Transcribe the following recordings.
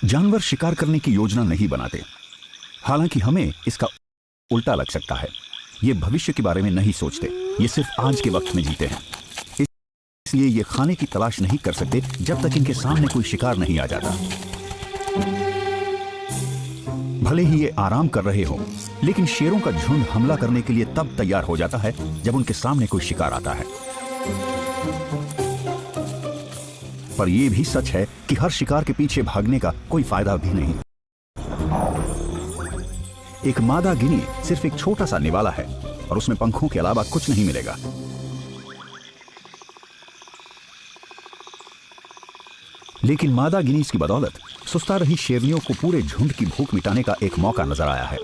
जानवर शिकार करने की योजना नहीं बनाते, हालांकि हमें इसका उल्टा लग सकता है। ये भविष्य के बारे में नहीं सोचते, ये सिर्फ आज के वक्त में जीते हैं। इसलिए ये खाने की तलाश नहीं कर सकते जब तक इनके सामने कोई शिकार नहीं आ जाता। भले ही ये आराम कर रहे हो, लेकिन शेरों का झुंड हमला करने के लिए तब तैयार हो जाता है जब उनके सामने कोई शिकार आता है। पर यह भी सच है कि हर शिकार के पीछे भागने का कोई फायदा भी नहीं। एक मादा गिनी सिर्फ एक छोटा सा निवाला है और उसमें पंखों के अलावा कुछ नहीं मिलेगा। लेकिन मादा गिनीज की बदौलत सुस्ता रही शेरनियों को पूरे झुंड की भूख मिटाने का एक मौका नजर आया है।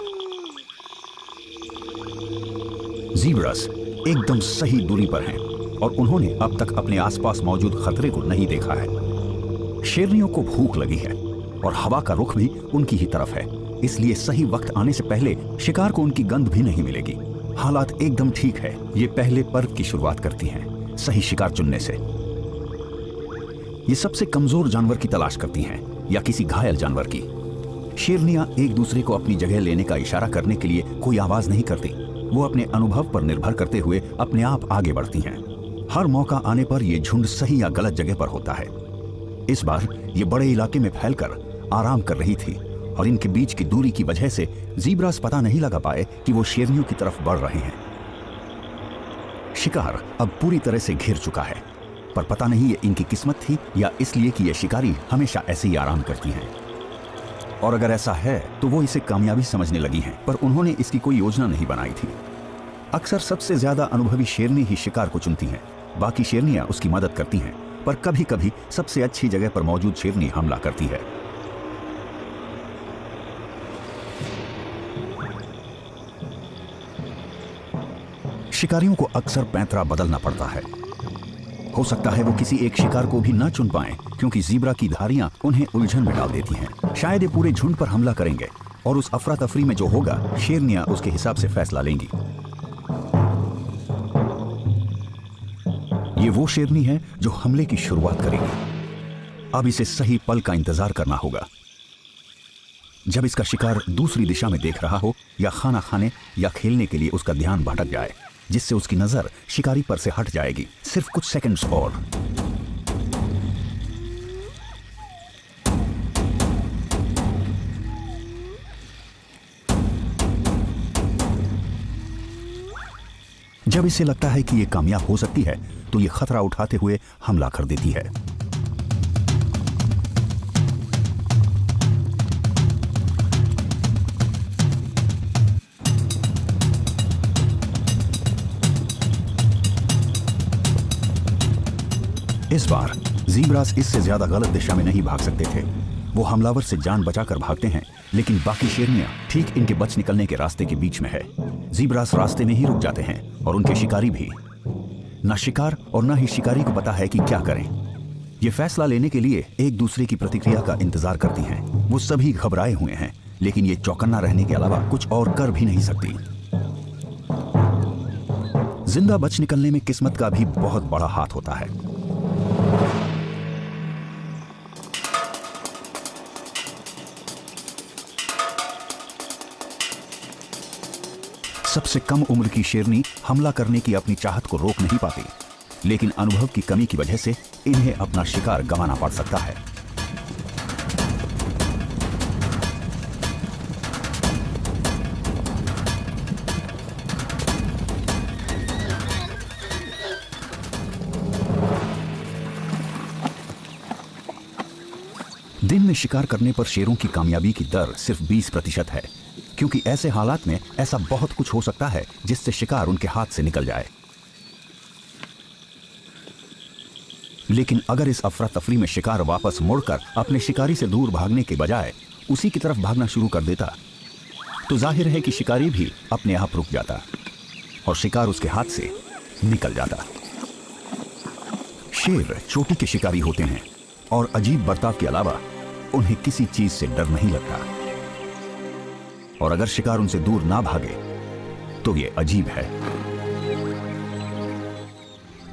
ज़ीब्रास एकदम सही दूरी पर हैं और उन्होंने अब तक अपने आसपास मौजूद खतरे को नहीं देखा है। शेरनियों को भूख लगी है और हवा का रुख भी उनकी ही तरफ है, इसलिए सही वक्त आने से पहले शिकार को उनकी गंध भी नहीं मिलेगी। हालात एकदम ठीक है। ये पहले पर्व की शुरुआत करती हैं, सही शिकार चुनने से। ये सबसे कमजोर जानवर की तलाश करती हैं या किसी घायल जानवर की। शेरनियां एक दूसरे को अपनी जगह लेने का इशारा करने के लिए कोई आवाज नहीं करती, वो अपने अनुभव पर निर्भर करते हुए अपने आप आगे बढ़ती हैं। हर मौका आने पर यह झुंड सही या गलत जगह पर होता है। इस बार ये बड़े इलाके में फैलकर आराम कर रही थी और इनके बीच की दूरी की वजह से ज़ीब्रास पता नहीं लगा पाए कि वो शेरनियों की तरफ बढ़ रहे हैं। शिकार अब पूरी तरह से घिर चुका है, पर पता नहीं ये इनकी किस्मत थी या इसलिए कि ये शिकारी हमेशा ऐसे ही आराम करती हैं। और अगर ऐसा है तो वो इसे कामयाबी समझने लगी हैं, पर उन्होंने इसकी कोई योजना नहीं बनाई थी। अक्सर सबसे ज्यादा अनुभवी शेरनी ही शिकार को चुनती हैं, बाकी शेरनियां उसकी मदद करती हैं, पर कभी कभी सबसे अच्छी जगह पर मौजूद शेरनी हमला करती है। शिकारियों को अक्सर पैंतरा बदलना पड़ता है। हो सकता है वो किसी एक शिकार को भी न चुन पाएं, क्योंकि ज़ीब्रा की धारियां उन्हें उलझन में डाल देती हैं। शायद ये पूरे झुंड पर हमला करेंगे और उस अफरा तफरी में जो होगा शेरनियां उसके हिसाब से फैसला लेंगी। ये वो शेरनी है जो हमले की शुरुआत करेगी। अब इसे सही पल का इंतजार करना होगा, जब इसका शिकार दूसरी दिशा में देख रहा हो या खाना खाने या खेलने के लिए उसका ध्यान भटक जाए, जिससे उसकी नजर शिकारी पर से हट जाएगी। सिर्फ कुछ सेकंड्स और। जब इसे लगता है कि यह कामयाब हो सकती है तो यह खतरा उठाते हुए हमला कर देती है। इस बार ज़ीब्रास इससे ज्यादा गलत दिशा में नहीं भाग सकते थे। वो हमलावर से जान बचाकर भागते हैं, लेकिन बाकी शेरनियां ठीक इनके बच निकलने के रास्ते के बीच में है। ज़ीब्रास रास्ते में ही रुक जाते हैं और उनके शिकारी भी। ना शिकार और ना ही शिकारी को पता है कि क्या करें। ये फैसला लेने के लिए एक दूसरे की प्रतिक्रिया का इंतजार करती हैं। वो सभी घबराए हुए हैं, लेकिन ये चौकन्ना रहने के अलावा कुछ और कर भी नहीं सकती। जिंदा बच निकलने में किस्मत का भी बहुत बड़ा हाथ होता है। सबसे कम उम्र की शेरनी हमला करने की अपनी चाहत को रोक नहीं पाती, लेकिन अनुभव की कमी की वजह से इन्हें अपना शिकार गंवाना पड़ सकता है। दिन में शिकार करने पर शेरों की कामयाबी की दर सिर्फ 20% है, क्योंकि ऐसे हालात में ऐसा बहुत कुछ हो सकता है जिससे शिकार उनके हाथ से निकल जाए। लेकिन अगर इस अफरा तफरी में शिकार वापस मुड़कर अपने शिकारी से दूर भागने के बजाय उसी की तरफ भागना शुरू कर देता, तो जाहिर है कि शिकारी भी अपने आप रुक जाता और शिकार उसके हाथ से निकल जाता। शेर चोटी के शिकारी होते हैं और अजीब बर्ताव के अलावा उन्हें किसी चीज से डर नहीं लगता, और अगर शिकार उनसे दूर ना भागे तो ये अजीब है।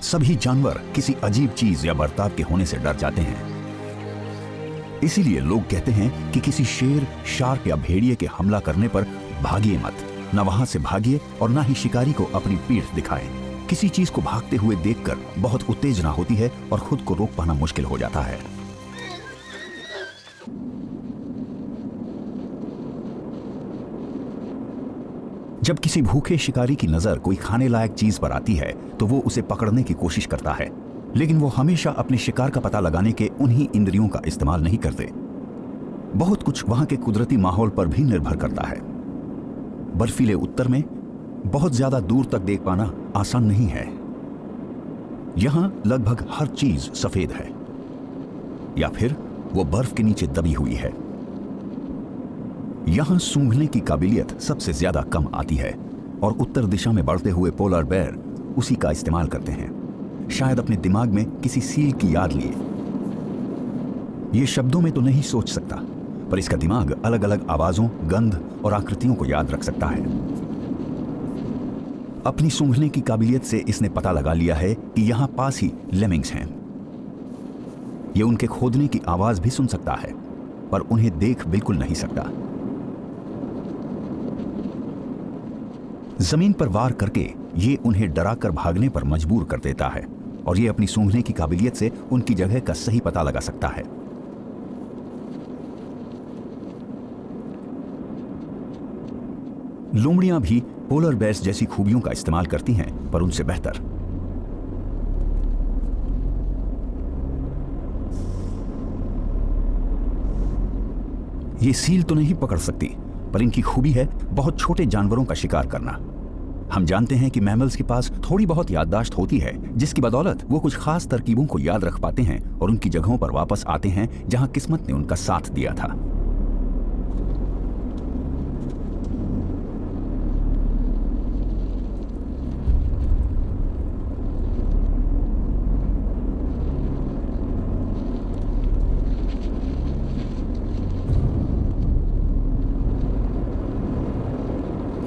सभी जानवर किसी अजीब चीज या बर्ताव के होने से डर जाते हैं। इसीलिए लोग कहते हैं कि किसी शेर, शार्क या भेड़िए के हमला करने पर भागिए मत। न वहां से भागिए और न ही शिकारी को अपनी पीठ दिखाएं। किसी चीज को भागते हुए देखकर बहुत उत्तेजना होती है और खुद को रोक पाना मुश्किल हो जाता है। जब किसी भूखे शिकारी की नजर कोई खाने लायक चीज पर आती है तो वो उसे पकड़ने की कोशिश करता है, लेकिन वो हमेशा अपने शिकार का पता लगाने के उन्हीं इंद्रियों का इस्तेमाल नहीं करते। बहुत कुछ वहां के कुदरती माहौल पर भी निर्भर करता है। बर्फीले उत्तर में बहुत ज्यादा दूर तक देख पाना आसान नहीं है। यहां लगभग हर चीज सफेद है या फिर वो बर्फ के नीचे दबी हुई है। यहां सूंघने की काबिलियत सबसे ज्यादा कम आती है और उत्तर दिशा में बढ़ते हुए पोलर बेयर उसी का इस्तेमाल करते हैं, शायद अपने दिमाग में किसी सील की याद लिए। ये शब्दों में तो नहीं सोच सकता, पर इसका दिमाग अलग अलग आवाजों, गंध और आकृतियों को याद रख सकता है। अपनी सूंघने की काबिलियत से इसने पता लगा लिया है कि यहां पास ही लेमिंग्स हैं। ये उनके खोदने की आवाज भी सुन सकता है, पर उन्हें देख बिल्कुल नहीं सकता। जमीन पर वार करके ये उन्हें डराकर भागने पर मजबूर कर देता है और ये अपनी सूंघने की काबिलियत से उनकी जगह का सही पता लगा सकता है। लोमड़ियां भी पोलर बेयर्स जैसी खूबियों का इस्तेमाल करती हैं, पर उनसे बेहतर। ये सील तो नहीं पकड़ सकती, पर इनकी खूबी है बहुत छोटे जानवरों का शिकार करना। हम जानते हैं कि मैमल्स के पास थोड़ी बहुत याददाश्त होती है, जिसकी बदौलत वो कुछ खास तरकीबों को याद रख पाते हैं और उनकी जगहों पर वापस आते हैं जहां किस्मत ने उनका साथ दिया था।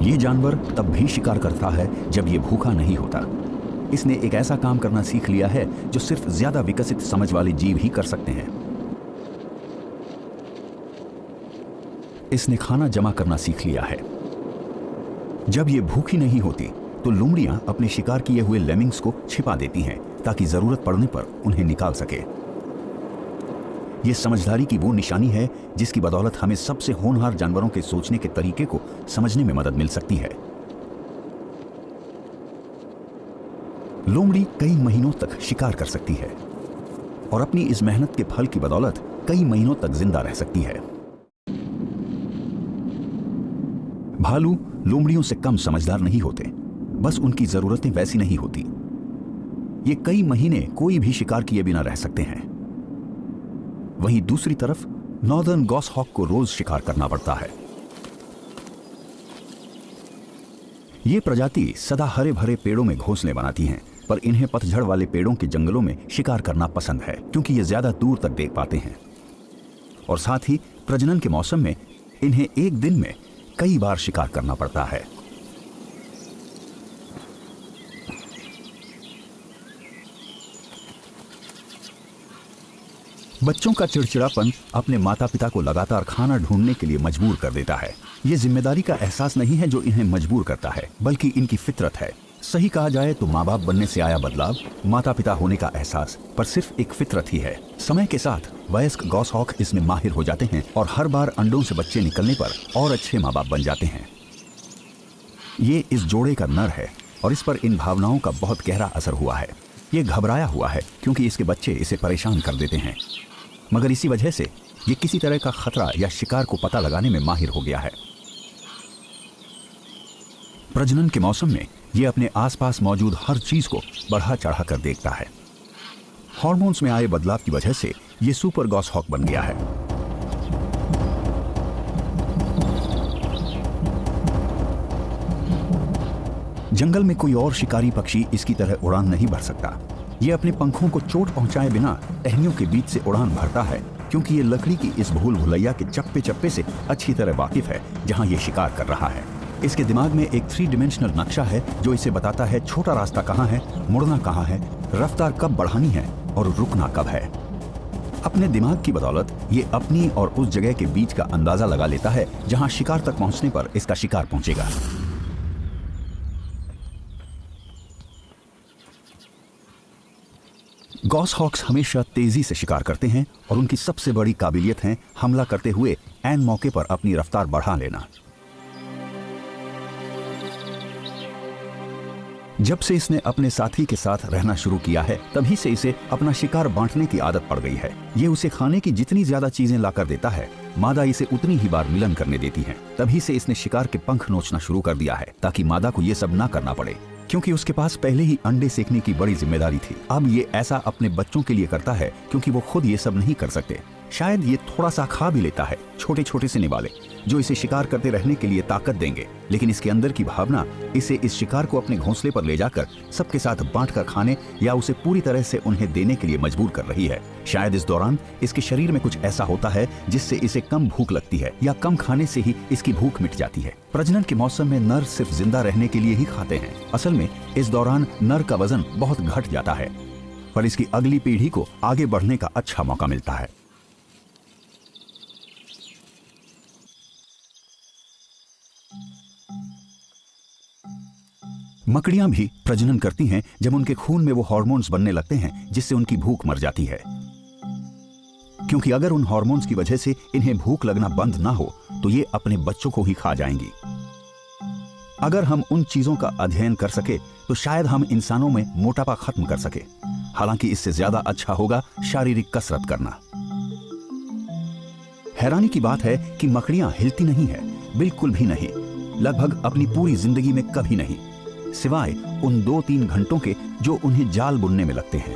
ये जानवर तब भी शिकार करता है जब ये भूखा नहीं होता। इसने एक ऐसा काम करना सीख लिया है जो सिर्फ ज्यादा विकसित समझ वाले जीव ही कर सकते हैं। इसने खाना जमा करना सीख लिया है। जब ये भूखी नहीं होती तो लोमड़ियां अपने शिकार किए हुए लेमिंग्स को छिपा देती हैं ताकि जरूरत पड़ने पर उन्हें निकाल सके। ये समझदारी की वो निशानी है जिसकी बदौलत हमें सबसे होनहार जानवरों के सोचने के तरीके को समझने में मदद मिल सकती है। लोमड़ी कई महीनों तक शिकार कर सकती है और अपनी इस मेहनत के फल की बदौलत कई महीनों तक जिंदा रह सकती है। भालू लोमड़ियों से कम समझदार नहीं होते, बस उनकी जरूरतें वैसी नहीं होती। ये कई महीने कोई भी शिकार किए बिना रह सकते हैं। वहीं दूसरी तरफ नॉर्दर्न गॉसहॉक को रोज शिकार करना पड़ता है। ये प्रजाति सदा हरे भरे पेड़ों में घोंसले बनाती हैं, पर इन्हें पतझड़ वाले पेड़ों के जंगलों में शिकार करना पसंद है क्योंकि ये ज्यादा दूर तक देख पाते हैं और साथ ही प्रजनन के मौसम में इन्हें एक दिन में कई बार शिकार करना पड़ता है। बच्चों का चिड़चिड़ापन अपने माता पिता को लगातार खाना ढूंढने के लिए मजबूर कर देता है। ये जिम्मेदारी का एहसास नहीं है जो इन्हें मजबूर करता है, बल्कि इनकी फितरत है। सही कहा जाए तो माँ बाप बनने से आया बदलाव, माता पिता होने का एहसास, पर सिर्फ एक फितरत ही है। समय के साथ वयस्क गॉसहॉक इसमें माहिर हो जाते हैं और हर बार अंडों से बच्चे निकलने पर और अच्छे माँ बाप बन जाते हैं। ये इस जोड़े का नर है और इस पर इन भावनाओं का बहुत गहरा असर हुआ है। ये घबराया हुआ है क्योंकि इसके बच्चे इसे परेशान कर देते हैं, मगर इसी वजह से ये किसी तरह का खतरा या शिकार को पता लगाने में माहिर हो गया है। प्रजनन के मौसम में ये अपने आसपास मौजूद हर चीज को बढ़ा चढ़ा कर देखता है। हार्मोन्स में आए बदलाव की वजह से ये सुपर गॉसहॉक बन गया है। जंगल में कोई और शिकारी पक्षी इसकी तरह उड़ान नहीं भर सकता। ये अपने पंखों को चोट पहुंचाए बिना टहनियों के बीच से उड़ान भरता है क्योंकि ये लकड़ी की इस भूल भुलैया के चप्पे चप्पे से अच्छी तरह वाकिफ है जहां ये शिकार कर रहा है। इसके दिमाग में एक 3 डायमेंशनल नक्शा है जो इसे बताता है छोटा रास्ता कहाँ है, मुड़ना कहाँ है, रफ्तार कब बढ़ानी है और रुकना कब है। अपने दिमाग की बदौलत ये अपनी और उस जगह के बीच का अंदाजा लगा लेता है जहां शिकार तक पहुंचने पर इसका शिकार पहुंचेगा। गॉसहॉक्स हमेशा तेजी से शिकार करते हैं और उनकी सबसे बड़ी काबिलियत है हमला करते हुए ऐन मौके पर अपनी रफ्तार बढ़ा लेना। जब से इसने अपने साथी के साथ रहना शुरू किया है तभी से इसे अपना शिकार बांटने की आदत पड़ गई है। ये उसे खाने की जितनी ज्यादा चीजें लाकर देता है, मादा इसे उतनी ही बार मिलन करने देती है। तभी से इसने शिकार के पंख नोचना शुरू कर दिया है ताकि मादा को ये सब ना करना पड़े, क्योंकि उसके पास पहले ही अंडे सेकने की बड़ी जिम्मेदारी थी। अब ये ऐसा अपने बच्चों के लिए करता है क्योंकि वो खुद ये सब नहीं कर सकते। शायद ये थोड़ा सा खा भी लेता है, छोटे छोटे से निवाले जो इसे शिकार करते रहने के लिए ताकत देंगे, लेकिन इसके अंदर की भावना इसे इस शिकार को अपने घोंसले पर ले जाकर सबके साथ बांट कर खाने या उसे पूरी तरह से उन्हें देने के लिए मजबूर कर रही है। शायद इस दौरान इसके शरीर में कुछ ऐसा होता है जिससे इसे कम भूख लगती है या कम खाने से ही इसकी भूख मिट जाती है। प्रजनन के मौसम में नर सिर्फ जिंदा रहने के लिए ही खाते हैं। असल में इस दौरान नर का वजन बहुत घट जाता है, पर इसकी अगली पीढ़ी को आगे बढ़ने का अच्छा मौका मिलता है। मकड़ियां भी प्रजनन करती हैं जब उनके खून में वो हार्मोन्स बनने लगते हैं जिससे उनकी भूख मर जाती है, क्योंकि अगर उन हार्मोन्स की वजह से इन्हें भूख लगना बंद ना हो तो ये अपने बच्चों को ही खा जाएंगी। अगर हम उन चीजों का अध्ययन कर सके तो शायद हम इंसानों में मोटापा खत्म कर सके। हालांकि इससे ज्यादा अच्छा होगा शारीरिक कसरत करना। हैरानी की बात है कि मकड़ियां हिलती नहीं है, बिल्कुल भी नहीं, लगभग अपनी पूरी जिंदगी में कभी नहीं, सिवाय उन 2-3 घंटों के जो उन्हें जाल बुनने में लगते हैं।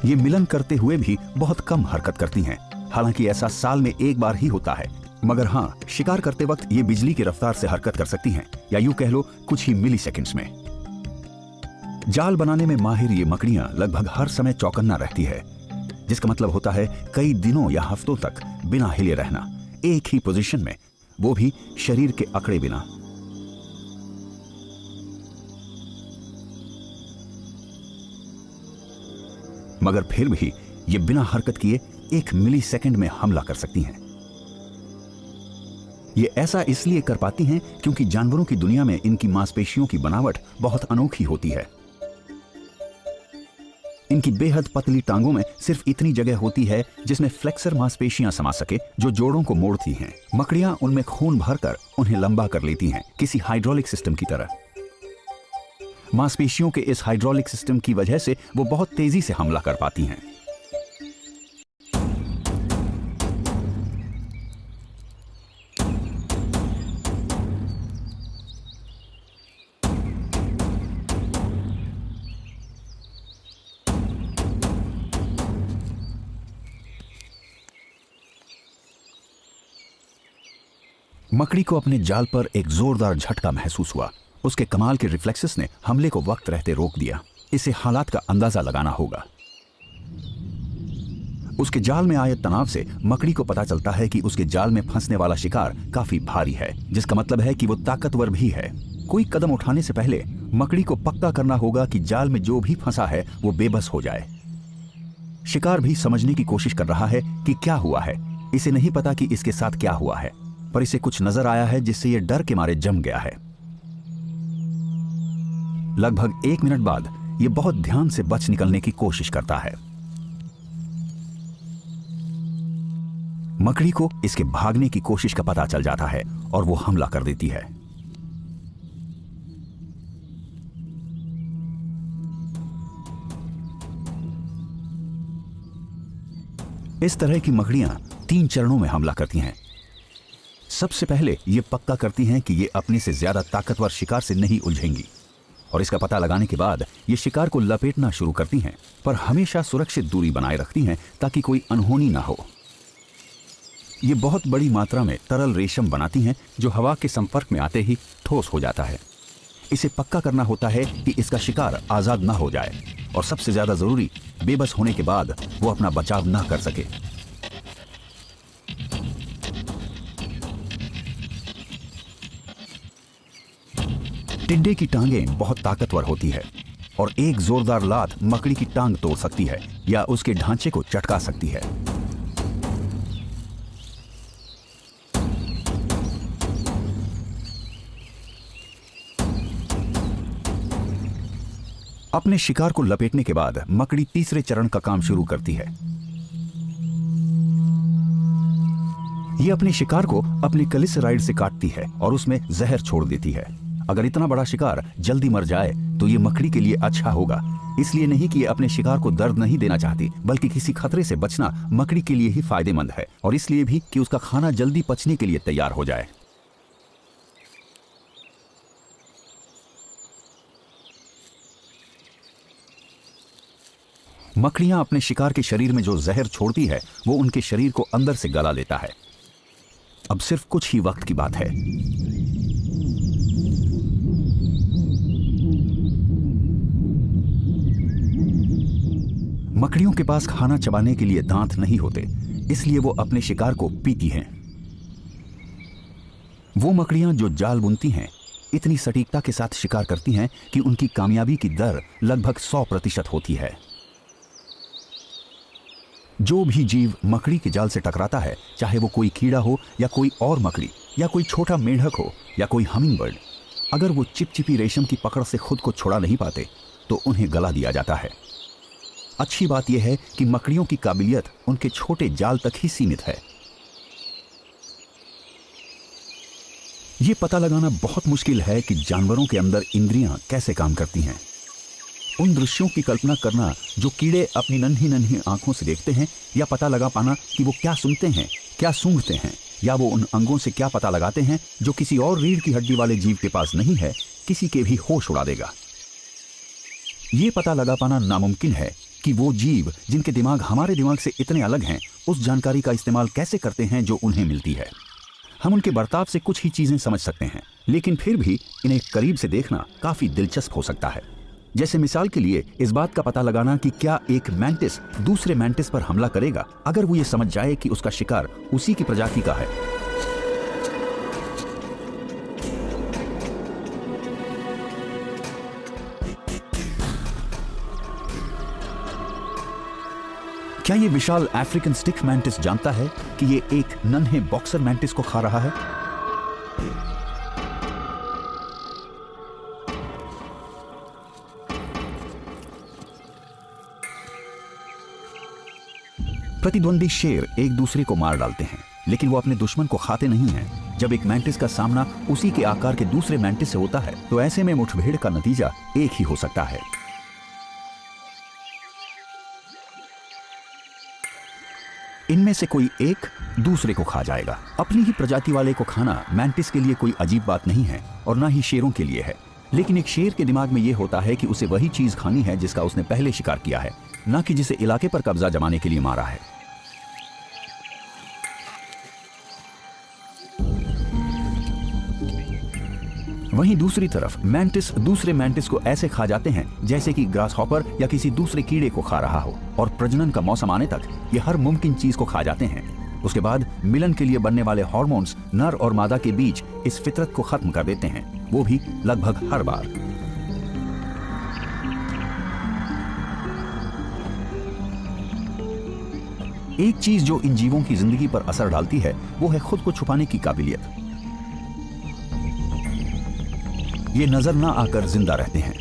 ये मिलन करते हुए भी बहुत कम हरकत करती हैं। हालांकि ऐसा साल में एक बार ही होता है, मगर हाँ, शिकार करते वक्त ये बिजली की रफ्तार से हरकत कर सकती हैं, या यूं कह लो कुछ ही मिली सेकेंड्स में। जाल बनाने में माहिर ये मकड़ियां लगभग हर समय चौकन्ना रहती है, जिसका मतलब होता है कई दिनों या हफ्तों तक बिना हिले रहना, एक ही पोजीशन में, वो भी शरीर के अकड़े बिना। मगर फिर भी ये बिना हरकत किए 1 मिली सेकेंड में हमला कर सकती हैं। ये ऐसा इसलिए कर पाती हैं क्योंकि जानवरों की दुनिया में इनकी मांसपेशियों की बनावट बहुत अनोखी होती है। इनकी बेहद पतली टांगों में सिर्फ इतनी जगह होती है जिसमें फ्लेक्सर मांसपेशियां समा सके जो जोड़ों को मोड़ती हैं। मकड़ियां उनमें खून भरकर उन्हें लंबा कर लेती हैं, किसी हाइड्रोलिक सिस्टम की तरह। मांसपेशियों के इस हाइड्रोलिक सिस्टम की वजह से वो बहुत तेजी से हमला कर पाती हैं। मकड़ी को अपने जाल पर एक जोरदार झटका महसूस हुआ। उसके कमाल के रिफ्लेक्सेस ने हमले को वक्त रहते रोक दिया। इसे हालात का अंदाजा लगाना होगा। उसके जाल में आए तनाव से मकड़ी को पता चलता है कि उसके जाल में फंसने वाला शिकार काफी भारी है, जिसका मतलब है कि वो ताकतवर भी है। कोई कदम उठाने से पहले मकड़ी को पक्का करना होगा कि जाल में जो भी फंसा है वो बेबस हो जाए। शिकार भी समझने की कोशिश कर रहा है कि क्या हुआ है। इसे नहीं पता कि इसके साथ क्या हुआ है, पर इसे कुछ नजर आया है जिससे यह डर के मारे जम गया है। लगभग 1 मिनट बाद यह बहुत ध्यान से बच निकलने की कोशिश करता है। मकड़ी को इसके भागने की कोशिश का पता चल जाता है और वो हमला कर देती है। इस तरह की मकड़ियां 3 चरणों में हमला करती हैं। सबसे पहले ये पक्का करती हैं कि ये अपने से ज्यादा ताकतवर शिकार से नहीं उलझेंगी, और इसका पता लगाने के बाद ये शिकार को लपेटना शुरू करती हैं, पर हमेशा सुरक्षित दूरी बनाए रखती हैं ताकि कोई अनहोनी ना हो। ये बहुत बड़ी मात्रा में तरल रेशम बनाती हैं जो हवा के संपर्क में आते ही ठोस हो जाता है। इसे पक्का करना होता है कि इसका शिकार आजाद ना हो जाए, और सबसे ज्यादा जरूरी, बेबस होने के बाद वो अपना बचाव ना कर सके। टिड्डे की टांगें बहुत ताकतवर होती है और एक जोरदार लात मकड़ी की टांग तोड़ सकती है या उसके ढांचे को चटका सकती है। अपने शिकार को लपेटने के बाद मकड़ी तीसरे चरण का काम शुरू करती है। यह अपने शिकार को अपने कलिसराइड से काटती है और उसमें जहर छोड़ देती है। अगर इतना बड़ा शिकार जल्दी मर जाए तो ये मकड़ी के लिए अच्छा होगा। इसलिए नहीं कि ये अपने शिकार को दर्द नहीं देना चाहती, बल्कि किसी खतरे से बचना मकड़ी के लिए ही फायदेमंद है, और इसलिए भी कि उसका खाना जल्दी पचने के लिए तैयार हो जाए। मकड़ियां अपने शिकार के शरीर में जो जहर छोड़ती है वो उनके शरीर को अंदर से गला लेता है। अब सिर्फ कुछ ही वक्त की बात है। मकड़ियों के पास खाना चबाने के लिए दांत नहीं होते, इसलिए वो अपने शिकार को पीती हैं। वो मकड़ियां जो जाल बुनती हैं इतनी सटीकता के साथ शिकार करती हैं कि उनकी कामयाबी की दर लगभग 100% होती है। जो भी जीव मकड़ी के जाल से टकराता है, चाहे वो कोई कीड़ा हो या कोई और मकड़ी या कोई छोटा मेंढक हो या कोई हमिंग बर्ड, अगर वो चिपचिपी रेशम की पकड़ से खुद को छुड़ा नहीं पाते तो उन्हें गला दिया जाता है। अच्छी बात यह है कि मकड़ियों की काबिलियत उनके छोटे जाल तक ही सीमित है। यह पता लगाना बहुत मुश्किल है कि जानवरों के अंदर इंद्रियां कैसे काम करती हैं। उन दृश्यों की कल्पना करना जो कीड़े अपनी नन्ही नन्ही आंखों से देखते हैं, या पता लगा पाना कि वो क्या सुनते हैं, क्या सूंघते हैं, या वो उन अंगों से क्या पता लगाते हैं जो किसी और रीढ़ की हड्डी वाले जीव के पास नहीं है, किसी के भी होश उड़ा देगा। ये पता लगा पाना नामुमकिन है कि वो जीव जिनके दिमाग हमारे दिमाग से इतने अलग हैं, उस जानकारी का इस्तेमाल कैसे करते हैं जो उन्हें मिलती है। हम उनके बर्ताव से कुछ ही चीजें समझ सकते हैं, लेकिन फिर भी इन्हें करीब से देखना काफी दिलचस्प हो सकता है। जैसे मिसाल के लिए इस बात का पता लगाना कि क्या एक मैंटिस दूसरे मैंटिस पर हमला करेगा अगर वो ये समझ जाए कि उसका शिकार उसी की प्रजाति का है। क्या ये विशाल अफ्रीकन स्टिक मैंटिस जानता है कि ये एक नन्हे बॉक्सर मैंटिस को खा रहा है? प्रतिद्वंदी शेर एक दूसरे को मार डालते हैं, लेकिन वो अपने दुश्मन को खाते नहीं हैं। जब एक मैंटिस का सामना उसी के आकार के दूसरे मैंटिस से होता है तो ऐसे में मुठभेड़ का नतीजा एक ही हो सकता है। इनमें से कोई एक दूसरे को खा जाएगा। अपनी ही प्रजाति वाले को खाना मैंटिस के लिए कोई अजीब बात नहीं है और ना ही शेरों के लिए है, लेकिन एक शेर के दिमाग में यह होता है कि उसे वही चीज खानी है जिसका उसने पहले शिकार किया है, ना कि जिसे इलाके पर कब्जा जमाने के लिए मारा है। वहीं दूसरी तरफ मैंटिस दूसरे मैंटिस को ऐसे खा जाते हैं जैसे कि ग्रासहॉपर या किसी दूसरे कीड़े को खा रहा हो, और प्रजनन का मौसम आने तक ये हर मुमकिन चीज को खा जाते हैं। उसके बाद मिलन के लिए बनने वाले हार्मोन्स नर और मादा के बीच इस फितरत को खत्म कर देते हैं, वो भी लगभग हर बार। एक चीज जो इन जीवों की जिंदगी पर असर डालती है वो है खुद को छुपाने की काबिलियत। ये नजर ना आकर जिंदा रहते हैं,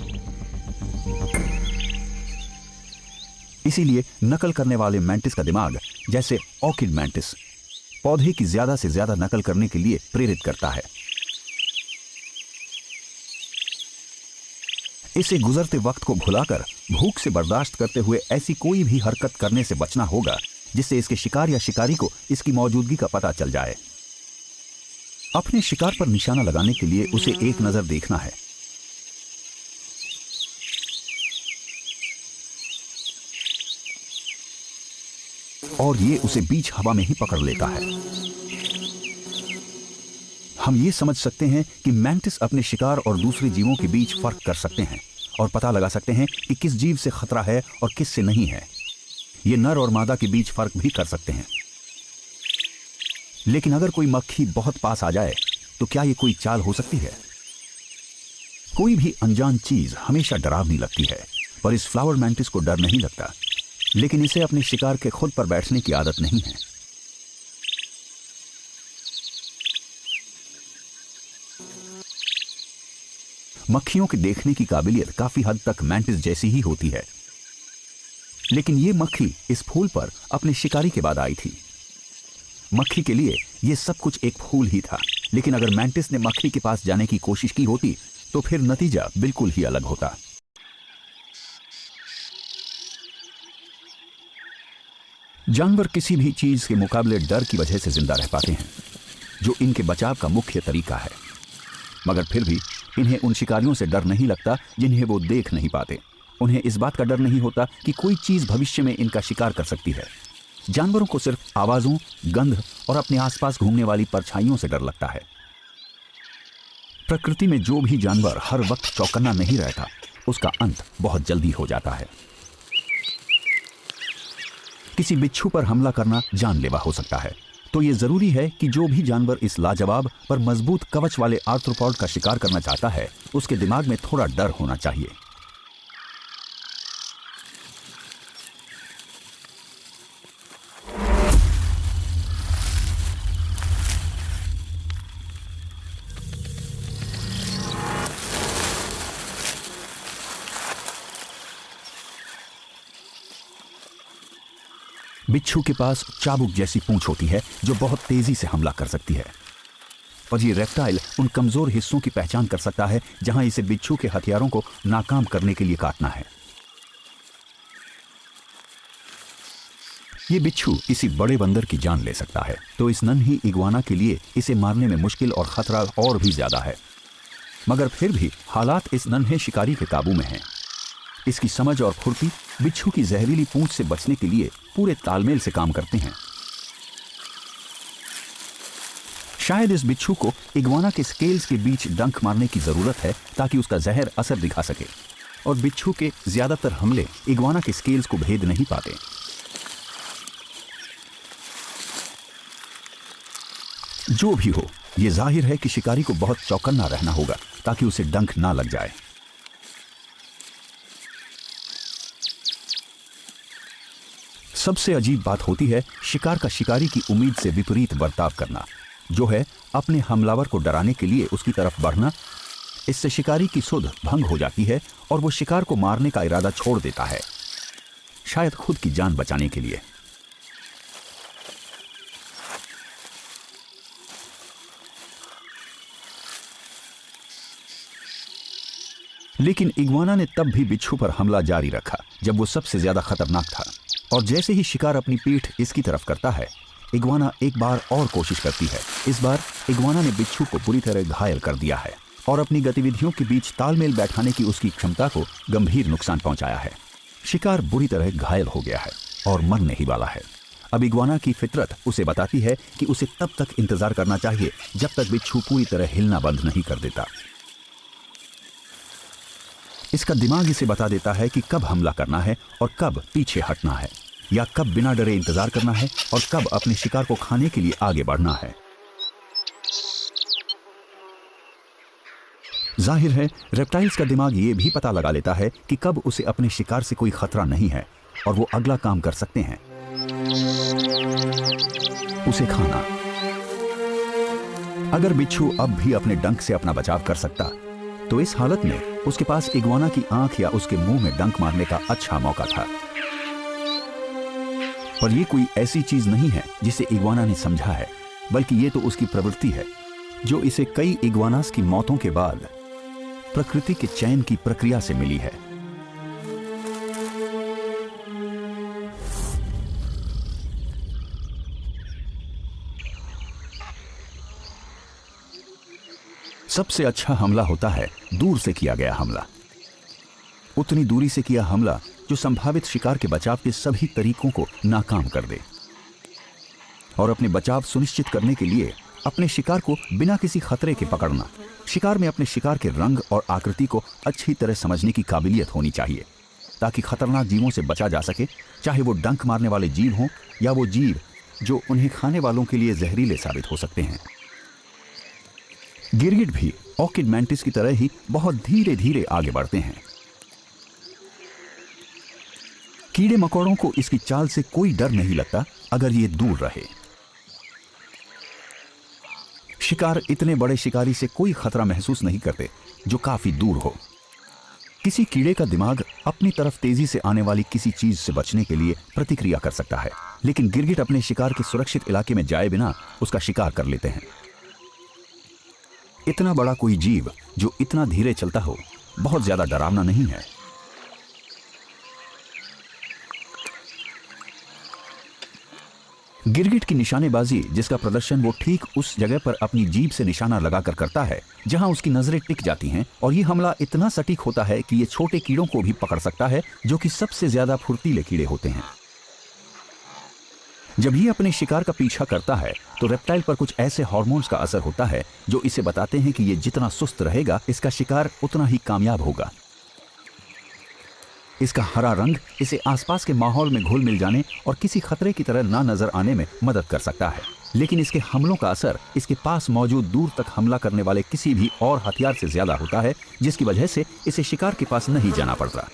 इसीलिए नकल करने वाले मैंटिस का दिमाग, जैसे ऑर्किड मैंटिस, पौधे की ज्यादा से ज्यादा नकल करने के लिए प्रेरित करता है। इसे गुजरते वक्त को भुलाकर भूख से बर्दाश्त करते हुए ऐसी कोई भी हरकत करने से बचना होगा जिससे इसके शिकार या शिकारी को इसकी मौजूदगी का पता चल जाए। अपने शिकार पर निशाना लगाने के लिए उसे एक नजर देखना है। और ये उसे बीच हवा में ही पकड़ लेता है। हम ये समझ सकते हैं कि मैंटिस अपने शिकार और दूसरे जीवों के बीच फर्क कर सकते हैं और पता लगा सकते हैं कि किस जीव से खतरा है और किस से नहीं है। ये नर और मादा के बीच फर्क भी कर सकते हैं। लेकिन अगर कोई मक्खी बहुत पास आ जाए तो क्या ये कोई चाल हो सकती है? कोई भी अनजान चीज हमेशा डरावनी लगती है, पर इस फ्लावर मैंटिस को डर नहीं लगता, लेकिन इसे अपने शिकार के खुद पर बैठने की आदत नहीं है। मक्खियों के देखने की काबिलियत काफी हद तक मैंटिस जैसी ही होती है, लेकिन ये मक्खी इस फूल पर अपने शिकारी के बाद आई थी। मक्खी के लिए ये सब कुछ एक फूल ही था, लेकिन अगर मैंटिस ने मक्खी के पास जाने की कोशिश की होती तो फिर नतीजा बिल्कुल ही अलग होता। जानवर किसी भी चीज के मुकाबले डर की वजह से जिंदा रह पाते हैं, जो इनके बचाव का मुख्य तरीका है, मगर फिर भी इन्हें उन शिकारियों से डर नहीं लगता जिन्हें वो देख नहीं पाते। उन्हें इस बात का डर नहीं होता कि कोई चीज भविष्य में इनका शिकार कर सकती है। जानवरों को सिर्फ आवाजों, गंध और अपने आसपास घूमने वाली परछाइयों से डर लगता है। प्रकृति में जो भी जानवर हर वक्त चौकन्ना नहीं रहता, उसका अंत बहुत जल्दी हो जाता है। किसी बिच्छू पर हमला करना जानलेवा हो सकता है, तो यह जरूरी है कि जो भी जानवर इस लाजवाब पर मजबूत कवच वाले आर्थ्रोपॉड का शिकार करना चाहता है, उसके दिमाग में थोड़ा डर होना चाहिए। बिच्छू के पास चाबुक जैसी पूंछ होती है जो बहुत तेजी से हमला कर सकती है, और ये रेप्टाइल उन कमजोर हिस्सों की पहचान कर सकता है जहां इसे बिच्छू के हथियारों को नाकाम करने के लिए काटना है। ये बिच्छू किसी बड़े बंदर की जान ले सकता है, तो इस नन्ही इग्वाना के लिए इसे मारने में मुश्किल और खतरा और भी ज्यादा है, मगर फिर भी हालात इस नन्हे शिकारी के काबू में हैं। इसकी समझ और फुर्ती बिच्छू की जहरीली पूंछ से बचने के लिए पूरे तालमेल से काम करते हैं। शायद इस बिच्छू को इग्वाना के स्केल्स के बीच डंक मारने की जरूरत है ताकि उसका जहर असर दिखा सके, और बिच्छू के ज्यादातर हमले इग्वाना के स्केल्स को भेद नहीं पाते। जो भी हो, यह जाहिर है कि शिकारी को बहुत चौकन्ना रहना होगा ताकि उसे डंक ना लग जाए। सबसे अजीब बात होती है शिकार का शिकारी की उम्मीद से विपरीत बर्ताव करना, जो है अपने हमलावर को डराने के लिए उसकी तरफ बढ़ना। इससे शिकारी की सुध भंग हो जाती है और वो शिकार को मारने का इरादा छोड़ देता है, शायद खुद की जान बचाने के लिए। लेकिन इग्वाना ने तब भी बिच्छू पर हमला जारी रखा जब वो सबसे ज्यादा खतरनाक था, और जैसे ही शिकार अपनी पीठ इसकी तरफ करता है, इग्वाना एक बार और कोशिश करती है। इस बार इग्वाना ने बिच्छू को पूरी तरह घायल कर दिया है और अपनी गतिविधियों के बीच तालमेल बैठाने की उसकी क्षमता को गंभीर नुकसान पहुंचाया है। शिकार बुरी तरह घायल हो गया है और मरने ही वाला है। अब इग्वाना की फितरत उसे बताती है कि उसे तब तक इंतजार करना चाहिए जब तक बिच्छू पूरी तरह हिलना बंद नहीं कर देता। इसका दिमाग इसे बता देता है कि कब हमला करना है और कब पीछे हटना है, या कब बिना डरे इंतजार करना है और कब अपने शिकार को खाने के लिए आगे बढ़ना है। जाहिर है रेप्टाइल्स का दिमाग ये भी पता लगा लेता है कि कब उसे अपने शिकार से कोई खतरा नहीं है और वो अगला काम कर सकते हैं, उसे खाना। अगर बिच्छू अब भी अपने डंक से अपना बचाव कर सकता, तो इस हालत में उसके पास इग्वाना की आंख या उसके मुंह में डंक मारने का अच्छा मौका था। पर यह कोई ऐसी चीज नहीं है जिसे इग्वाना ने समझा है, बल्कि यह तो उसकी प्रवृत्ति है जो इसे कई इग्वानास की मौतों के बाद प्रकृति के चयन की प्रक्रिया से मिली है। सबसे अच्छा हमला होता है दूर से किया गया हमला। उतनी दूरी से किया हमला जो संभावित शिकार के बचाव के सभी तरीकों को नाकाम कर दे, और अपने बचाव सुनिश्चित करने के लिए अपने शिकार को बिना किसी खतरे के पकड़ना। शिकार में अपने शिकार के रंग और आकृति को अच्छी तरह समझने की काबिलियत होनी चाहिए ताकि खतरनाक जीवों से बचा जा सके, चाहे वो डंक मारने वाले जीव हों या वो जीव जो उन्हें खाने वालों के लिए जहरीले साबित हो सकते हैं। गिरगिट भी ऑर्किड मैंटिस की तरह ही बहुत धीरे धीरे आगे बढ़ते हैं। कीड़े मकोड़ों को इसकी चाल से कोई डर नहीं लगता अगर ये दूर रहे। शिकार इतने बड़े शिकारी से कोई खतरा महसूस नहीं करते जो काफी दूर हो। किसी कीड़े का दिमाग अपनी तरफ तेजी से आने वाली किसी चीज से बचने के लिए प्रतिक्रिया कर सकता है, लेकिन गिरगिट अपने शिकार के सुरक्षित इलाके में जाए बिना उसका शिकार कर लेते हैं। इतना बड़ा कोई जीव जो इतना धीरे चलता हो बहुत ज्यादा डरावना नहीं है। गिरगिट की निशानेबाजी, जिसका प्रदर्शन वो ठीक उस जगह पर अपनी जीभ से निशाना लगाकर करता है जहां उसकी नजरें टिक जाती हैं, और ये हमला इतना सटीक होता है कि ये छोटे कीड़ों को भी पकड़ सकता है जो कि सबसे ज्यादा फुर्तीले कीड़े होते हैं। जब ये अपने शिकार का पीछा करता है तो रेप्टाइल पर कुछ ऐसे हार्मोन्स का असर होता है जो इसे बताते हैं कि ये जितना सुस्त रहेगा इसका शिकार उतना ही कामयाब होगा। इसका हरा रंग इसे आसपास के माहौल में घुल मिल जाने और किसी खतरे की तरह ना नजर आने में मदद कर सकता है, लेकिन इसके हमलों का असर इसके पास मौजूद दूर तक हमला करने वाले किसी भी और हथियार से ज्यादा होता है, जिसकी वजह से इसे शिकार के पास नहीं जाना पड़ता।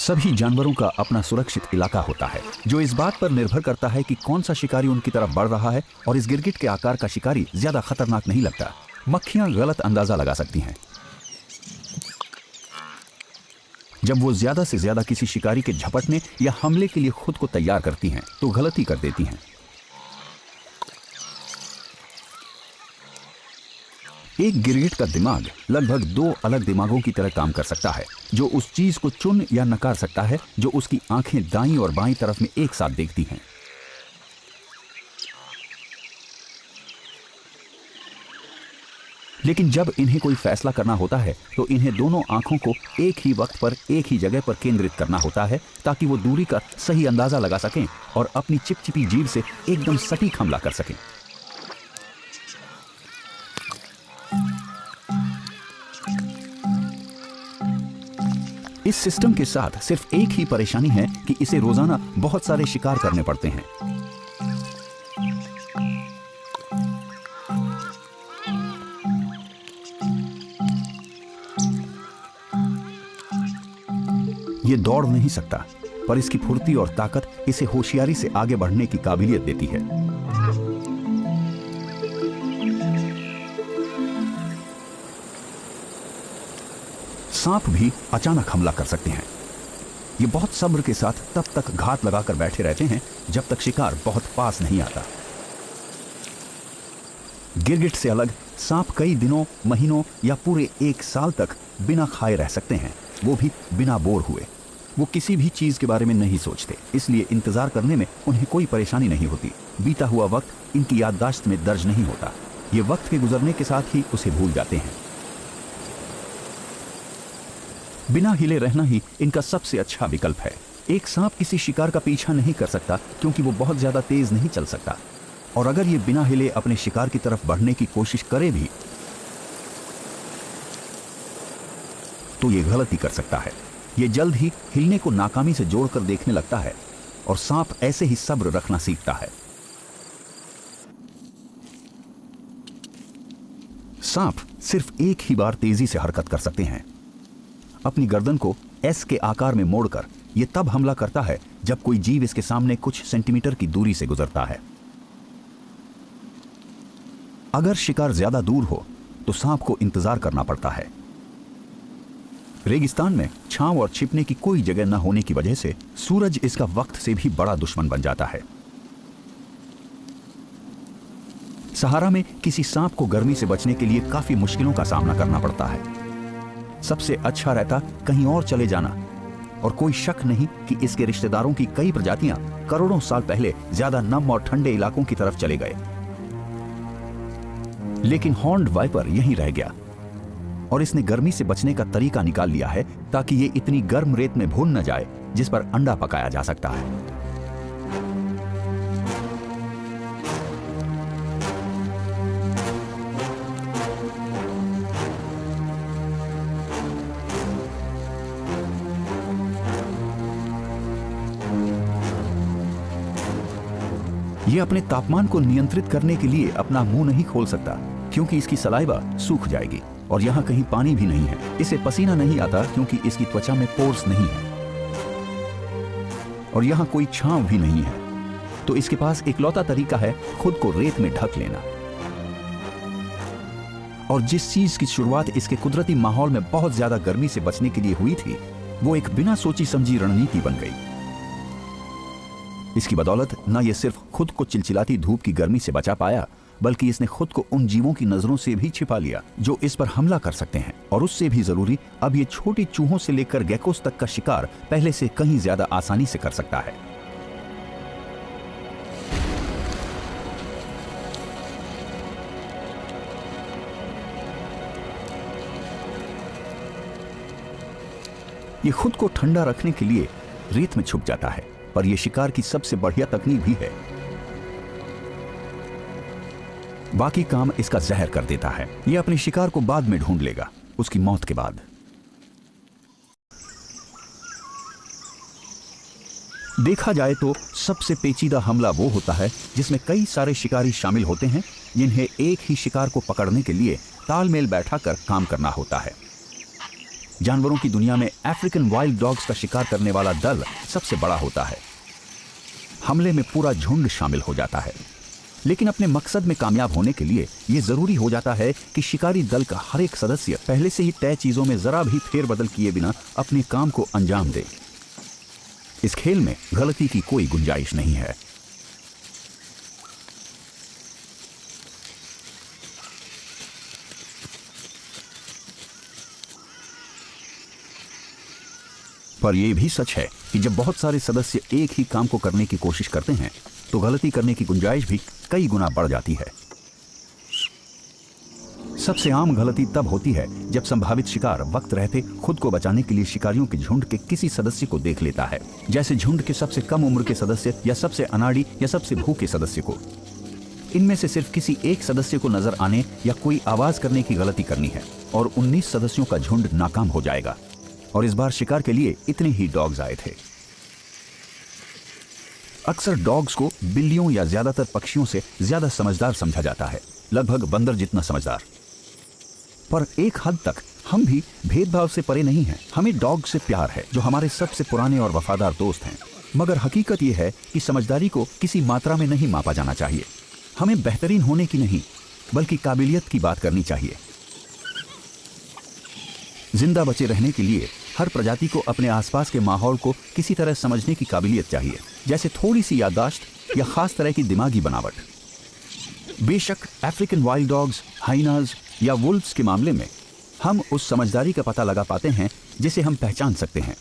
सभी जानवरों का अपना सुरक्षित इलाका होता है जो इस बात पर निर्भर करता है कि कौन सा शिकारी उनकी तरफ बढ़ रहा है, और इस गिरगिट के आकार का शिकारी ज्यादा खतरनाक नहीं लगता। मक्खियां गलत अंदाजा लगा सकती हैं। जब वो ज्यादा से ज्यादा किसी शिकारी के झपटने या हमले के लिए खुद को तैयार करती हैं तो गलती कर देती हैं। एक गिरगिट का दिमाग लगभग दो अलग दिमागों की तरह काम कर सकता है, जो उस चीज को चुन या नकार सकता है जो उसकी आंखें दाईं और बाईं तरफ में एक साथ देखती हैं। लेकिन जब इन्हें कोई फैसला करना होता है तो इन्हें दोनों आंखों को एक ही वक्त पर एक ही जगह पर केंद्रित करना होता है ताकि वो दूरी का सही अंदाजा लगा सकें और अपनी चिपचिपी जीभ से एकदम सटीक हमला कर सकें। इस सिस्टम के साथ सिर्फ एक ही परेशानी है कि इसे रोजाना बहुत सारे शिकार करने पड़ते हैं। ये दौड़ नहीं सकता, पर इसकी फुर्ती और ताकत इसे होशियारी से आगे बढ़ने की काबिलियत देती है। सांप भी अचानक हमला कर सकते हैं। ये बहुत सब्र के साथ तब तक घात लगाकर बैठे रहते हैं जब तक शिकार बहुत पास नहीं आता। गिरगिट से अलग सांप कई दिनों, महीनों या पूरे एक साल तक बिना खाए रह सकते हैं, वो भी बिना बोर हुए। वो किसी भी चीज के बारे में नहीं सोचते, इसलिए इंतजार करने में उन्हें कोई परेशानी नहीं होती। बीता हुआ वक्त इनकी याददाश्त में दर्ज नहीं होता, ये वक्त के गुजरने के साथ ही उसे भूल जाते हैं। बिना हिले रहना ही इनका सबसे अच्छा विकल्प है। एक सांप किसी शिकार का पीछा नहीं कर सकता क्योंकि वो बहुत ज्यादा तेज नहीं चल सकता, और अगर ये बिना हिले अपने शिकार की तरफ बढ़ने की कोशिश करे भी तो ये गलती कर सकता है। ये जल्द ही हिलने को नाकामी से जोड़कर देखने लगता है, और सांप ऐसे ही सब्र रखना सीखता है। सांप सिर्फ एक ही बार तेजी से हरकत कर सकते हैं। अपनी गर्दन को एस के आकार में मोड़कर यह तब हमला करता है जब कोई जीव इसके सामने कुछ सेंटीमीटर की दूरी से गुजरता है। अगर शिकार ज्यादा दूर हो तो सांप को इंतजार करना पड़ता है। रेगिस्तान में छांव और छिपने की कोई जगह न होने की वजह से सूरज इसका वक्त से भी बड़ा दुश्मन बन जाता है। सहारा में किसी सांप को गर्मी से बचने के लिए काफी मुश्किलों का सामना करना पड़ता है। सबसे अच्छा रहता कहीं और चले जाना, और कोई शक नहीं कि इसके रिश्तेदारों की कई प्रजातियां करोड़ों साल पहले ज्यादा नम और ठंडे इलाकों की तरफ चले गए। लेकिन हॉर्न्ड वाइपर यहीं रह गया, और इसने गर्मी से बचने का तरीका निकाल लिया है ताकि ये इतनी गर्म रेत में भून न जाए जिस पर अंडा पकाया जा सकता है। ये अपने तापमान को नियंत्रित करने के लिए अपना मुंह नहीं खोल सकता, क्योंकि इसकी सलाइवा सूख जाएगी। और यहाँ कहीं पानी भी नहीं है। इसे पसीना नहीं आता क्योंकि इसकी त्वचा में पोर्स नहीं है। और यहाँ कोई छांव भी नहीं है। तो इसके पास इकलौता तरीका है खुद को रेत में ढक लेना। और जिस चीज की शुरुआत इसके कुदरती माहौल में बहुत ज्यादा गर्मी से बचने के लिए हुई थी, वो एक बिना सोची समझी रणनीति बन गई। इसकी बदौलत न ये सिर्फ खुद को चिलचिलाती धूप की गर्मी से बचा पाया, बल्कि इसने खुद को उन जीवों की नजरों से भी छिपा लिया जो इस पर हमला कर सकते हैं। और उससे भी जरूरी, अब ये छोटी चूहों से लेकर गेकोस तक का शिकार पहले से कहीं ज्यादा आसानी से कर सकता है। ये खुद को ठंडा रखने के लिए रेत में छुप जाता है, पर यह शिकार की सबसे बढ़िया तकनीक भी है। बाकी काम इसका जहर कर देता है। यह अपने शिकार को बाद में ढूंढ लेगा, उसकी मौत के बाद। देखा जाए तो सबसे पेचीदा हमला वो होता है जिसमें कई सारे शिकारी शामिल होते हैं, जिन्हें एक ही शिकार को पकड़ने के लिए तालमेल बैठाकर काम करना होता है। जानवरों की दुनिया में अफ्रीकन वाइल्ड डॉग्स का शिकार करने वाला दल सबसे बड़ा होता है। हमले में पूरा झुंड शामिल हो जाता है, लेकिन अपने मकसद में कामयाब होने के लिए यह जरूरी हो जाता है कि शिकारी दल का हर एक सदस्य पहले से ही तय चीजों में जरा भी फेरबदल किए बिना अपने काम को अंजाम दे। इस खेल में गलती की कोई गुंजाइश नहीं है। पर यह भी सच है कि जब बहुत सारे सदस्य एक ही काम को करने की कोशिश करते हैं, तो गलती करने की गुंजाइश भी कई गुना बढ़ जाती है। सबसे आम गलती तब होती है जब संभावित शिकार वक्त रहते खुद को बचाने के लिए शिकारियों के झुंड के किसी सदस्य को देख लेता है, जैसे झुंड के सबसे कम उम्र के सदस्य या सबसे अनाड़ी या सबसे भूखे सदस्य को। इनमें से सिर्फ किसी एक सदस्य को नजर आने या कोई आवाज करने की गलती करनी है और 19 सदस्यों का झुंड नाकाम हो जाएगा। और इस बार शिकार के लिए इतने ही डॉग्स आए थे। अक्सर डॉग्स को बिल्लियों या ज्यादातर पक्षियों से ज्यादा समझदार समझा जाता है, लगभग बंदर जितना समझदार। पर एक हद तक हम भी भेदभाव से परे नहीं हैं। हमें डॉग से प्यार है, जो हमारे सबसे पुराने और वफादार दोस्त हैं। मगर हकीकत यह है कि समझदारी को किसी मात्रा में नहीं मापा जाना चाहिए। हमें बेहतरीन होने की नहीं, बल्कि काबिलियत की बात करनी चाहिए। जिंदा बचे रहने के लिए हर प्रजाति को अपने आसपास के माहौल को किसी तरह समझने की काबिलियत चाहिए, जैसे थोड़ी सी याददाश्त या खास तरह की दिमागी बनावट। बेशक अफ्रीकन वाइल्ड डॉग्स, हाइनाज या वुल्व्स के मामले में हम उस समझदारी का पता लगा पाते हैं जिसे हम पहचान सकते हैं।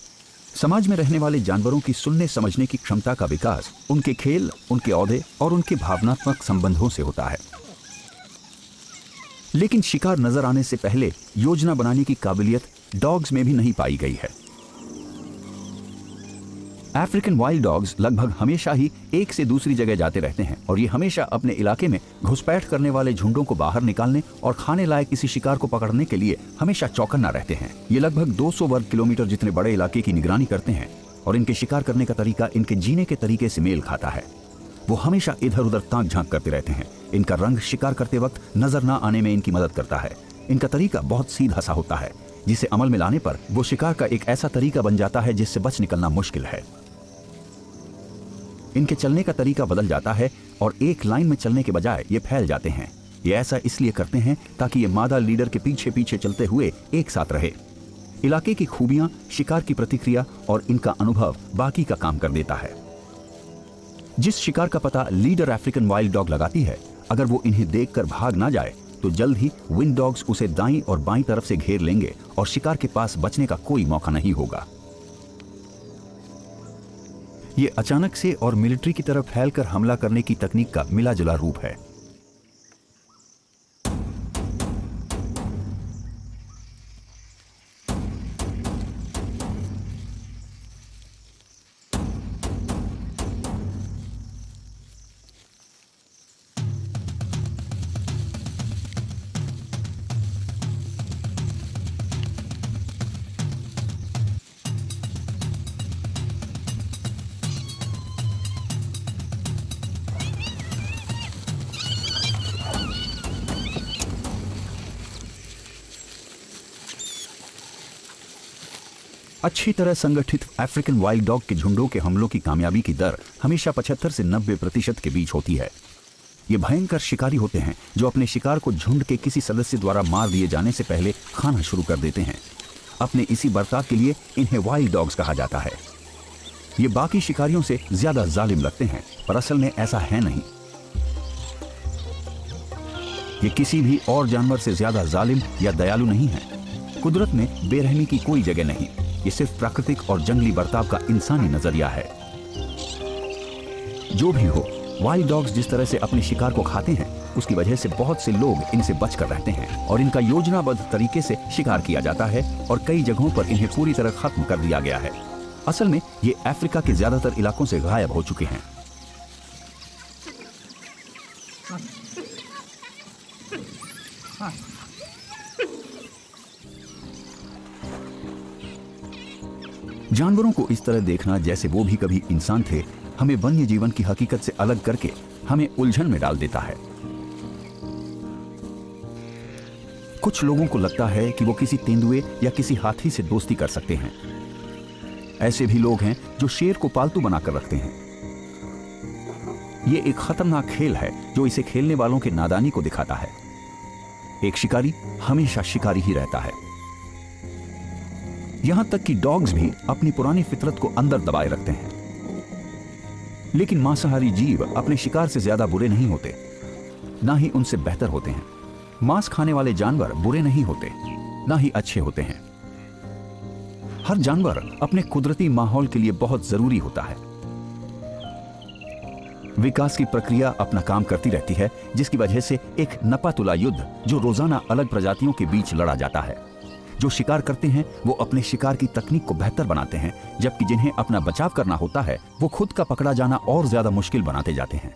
समाज में रहने वाले जानवरों की सुनने समझने की क्षमता का विकास उनके खेल, उनके औहदे और उनके भावनात्मक संबंधों से होता है। लेकिन शिकार नजर आने से पहले योजना बनाने की काबिलियत डॉग्स में भी नहीं पाई गई है। अफ्रीकन वाइल्ड डॉग्स लगभग हमेशा ही एक से दूसरी जगह जाते रहते हैं और ये हमेशा अपने इलाके में घुसपैठ करने वाले झुंडों को बाहर निकालने और खाने लायक किसी शिकार को पकड़ने के लिए हमेशा चौकन्ना रहते हैं। ये लगभग 200 वर्ग किलोमीटर जितने बड़े इलाके की निगरानी करते हैं और इनके शिकार करने का तरीका इनके जीने के तरीके से मेल खाता है। वो हमेशा इधर उधर ताक झांक करते रहते हैं। इनका रंग शिकार करते वक्त नजर ना आने में इनकी मदद करता है। इनका तरीका बहुत सीधा सा होता है, जिसे अमल में लाने पर वो शिकार का एक ऐसा तरीका बन जाता है जिससे बच निकलना मुश्किल है। इनके चलने का तरीका बदल जाता है और एक लाइन में चलने के बजाय ये फैल जाते हैं। ये ऐसा इसलिए करते हैं ताकि ये मादा लीडर के पीछे पीछे चलते हुए एक साथ रहे। इलाके की खूबियां, शिकार की प्रतिक्रिया और इनका अनुभव बाकी का काम कर देता है। जिस शिकार का पता लीडर अफ्रीकन वाइल्ड डॉग लगाती है, अगर वो इन्हें देखकर भाग ना जाए तो जल्द ही विंड डॉग्स उसे दाईं और बाईं तरफ से घेर लेंगे और शिकार के पास बचने का कोई मौका नहीं होगा। ये अचानक से और मिलिट्री की तरफ फैलकर हमला करने की तकनीक का मिला जुला रूप है। अच्छी तरह संगठित अफ्रीकन वाइल्ड डॉग के झुंडों के हमलों की कामयाबी की दर हमेशा 75 से 90% के बीच होती है। ये भयंकर शिकारी होते हैं जो अपने शिकार को झुंड के किसी सदस्य द्वारा मार दिए जाने से पहले खाना शुरू कर देते हैं। अपने इसी बर्ताव के लिए इन्हें वाइल्ड डॉग्स कहा जाता है। ये बाकी शिकारियों से ज्यादा जालिम लगते हैं, पर असल में ऐसा है नहीं। ये किसी भी और जानवर से ज्यादा जालिम या दयालु नहीं है। कुदरत में बेरहमी की कोई जगह नहीं। ये सिर्फ प्राकृतिक और जंगली बर्ताव का इंसानी नजरिया है। जो भी हो, वाइल्ड डॉग्स जिस तरह से अपने शिकार को खाते हैं, उसकी वजह से बहुत से लोग इनसे बचकर रहते हैं और इनका योजनाबद्ध तरीके से शिकार किया जाता है और कई जगहों पर इन्हें पूरी तरह खत्म कर दिया गया है। असल में ये अफ्रीका के ज्यादातर इलाकों से गायब हो चुके हैं। जानवरों को इस तरह देखना जैसे वो भी कभी इंसान थे, हमें वन्य जीवन की हकीकत से अलग करके हमें उलझन में डाल देता है। कुछ लोगों को लगता है कि वो किसी तेंदुए या किसी हाथी से दोस्ती कर सकते हैं। ऐसे भी लोग हैं जो शेर को पालतू बनाकर रखते हैं। ये एक खतरनाक खेल है जो इसे खेलने वालों के नादानी को दिखाता है। एक शिकारी हमेशा शिकारी ही रहता है। यहां तक कि डॉग्स भी अपनी पुरानी फितरत को अंदर दबाए रखते हैं। लेकिन मांसाहारी जीव अपने शिकार से ज्यादा बुरे नहीं होते, ना ही उनसे बेहतर होते हैं। मांस खाने वाले जानवर बुरे नहीं होते, ना ही अच्छे होते हैं। हर जानवर अपने कुदरती माहौल के लिए बहुत जरूरी होता है। विकास की प्रक्रिया अपना काम करती रहती है, जिसकी वजह से एक नपा-तुला युद्ध जो रोजाना अलग प्रजातियों के बीच लड़ा जाता है। जो शिकार करते हैं वो अपने शिकार की तकनीक को बेहतर बनाते हैं, जबकि जिन्हें अपना बचाव करना होता है वो खुद का पकड़ा जाना और ज्यादा मुश्किल बनाते जाते हैं।